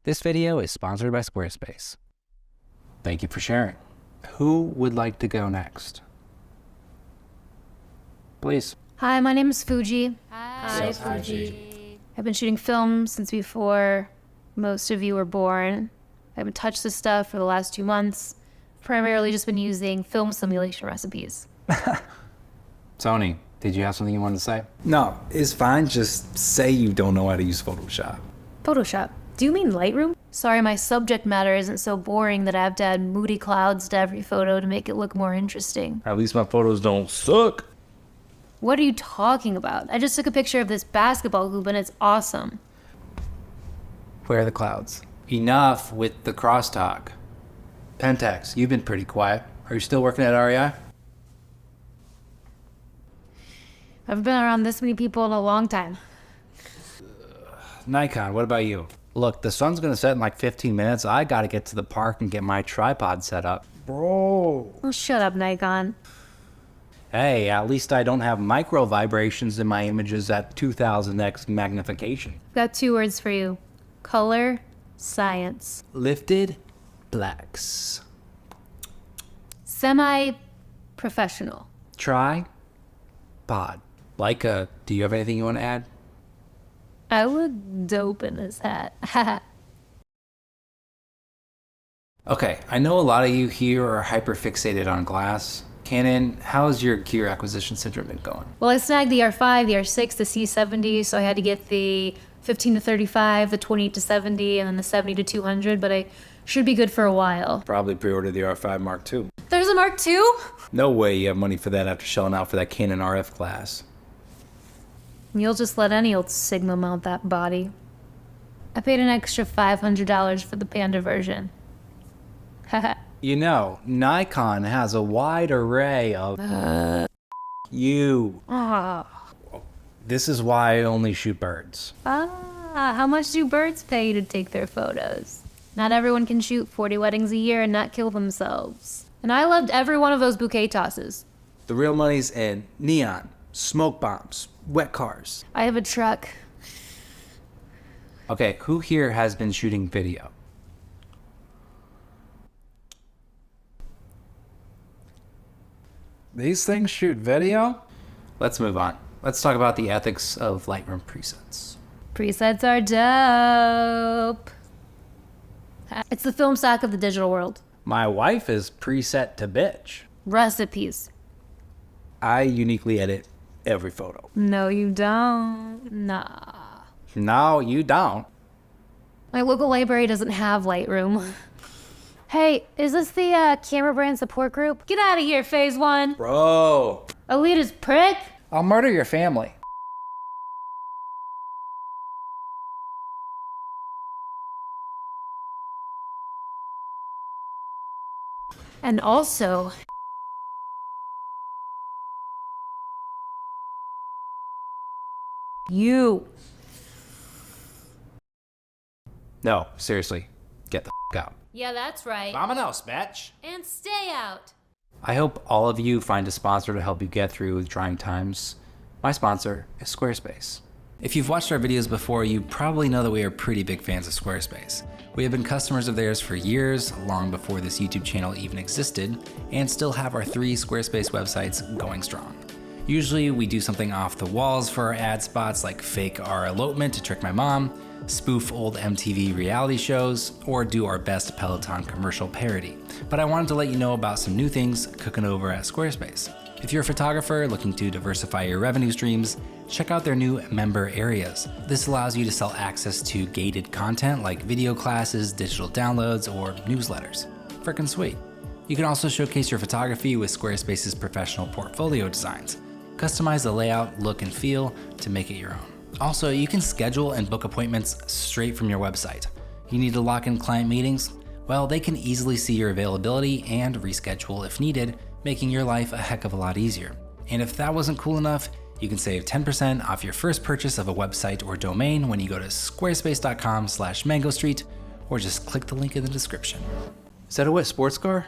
This video is sponsored by Squarespace. Thank you for sharing. Who would like to go next? Please. Hi, my name is Fuji. Hi, Fuji. I've been shooting film since before most of you were born. I haven't touched this stuff for the last 2 months. Primarily just been using film simulation recipes. Tony, did you have something you wanted to say? No, it's fine. Just say you don't know how to use Photoshop. Photoshop? Do you mean Lightroom? Sorry, my subject matter isn't so boring that I have to add moody clouds to every photo to make it look more interesting. At least my photos don't suck. What are you talking about? I just took a picture of this basketball hoop and it's awesome. Where are the clouds? Enough with the crosstalk. Pentax, you've been pretty quiet. Are you still working at REI? I've been around this many people in a long time. Nikon, what about you? Look, the sun's gonna set in like 15 minutes. I gotta get to the park and get my tripod set up. Bro. Oh, shut up, Nikon. Hey, at least I don't have micro vibrations in my images at 2000x magnification. I've got 2 words for you. Color, science. Lifted blacks. Semi-professional. Tripod. Leica, do you have anything you want to add? I look dope in this hat. Okay, I know a lot of you here are hyper-fixated on glass. Canon, how's your gear acquisition syndrome been going? Well, I snagged the R5, the R6, the C70, so I had to get the 15 to 35, the 28 to 70, and then the 70 to 200, but I should be good for a while. Probably pre-ordered the R5 Mark II. There's a Mark II? No way you have money for that after shelling out for that Canon RF class. You'll just let any old Sigma mount that body. I paid an extra $500 for the Panda version. Haha. You know, Nikon has a wide array of you. This is why I only shoot birds. How much do birds pay you to take their photos? Not everyone can shoot 40 weddings a year and not kill themselves. And I loved every one of those bouquet tosses. The real money's in neon, smoke bombs, wet cars. I have a truck. Okay, who here has been shooting video? These things shoot video? Let's move on. Let's talk about the ethics of Lightroom presets. Presets are dope. It's the film stock of the digital world. My wife is preset to bitch. Recipes. I uniquely edit every photo. No, you don't. Nah. No, you don't. My local library doesn't have Lightroom. Hey, is this the camera brand support group? Get out of here, Phase 1. Bro. Elitist prick. I'll murder your family. And also, you. No, seriously, get the out. Yeah, that's right. Vamonos, bitch. And stay out. I hope all of you find a sponsor to help you get through trying times. My sponsor is Squarespace. If you've watched our videos before, you probably know that we are pretty big fans of Squarespace. We have been customers of theirs for years, long before this YouTube channel even existed, and still have our 3 Squarespace websites going strong. Usually we do something off the walls for our ad spots, like fake our elopement to trick my mom, spoof old MTV reality shows, or do our best Peloton commercial parody. But I wanted to let you know about some new things cooking over at Squarespace. If you're a photographer looking to diversify your revenue streams, check out their new member areas. This allows you to sell access to gated content like video classes, digital downloads, or newsletters. Frickin' sweet. You can also showcase your photography with Squarespace's professional portfolio designs. Customize the layout, look, and feel to make it your own. Also, you can schedule and book appointments straight from your website. You need to lock in client meetings? Well, they can easily see your availability and reschedule if needed, making your life a heck of a lot easier. And if that wasn't cool enough, you can save 10% off your first purchase of a website or domain when you go to squarespace.com/mangostreet, or just click the link in the description. Is that a wet sports car?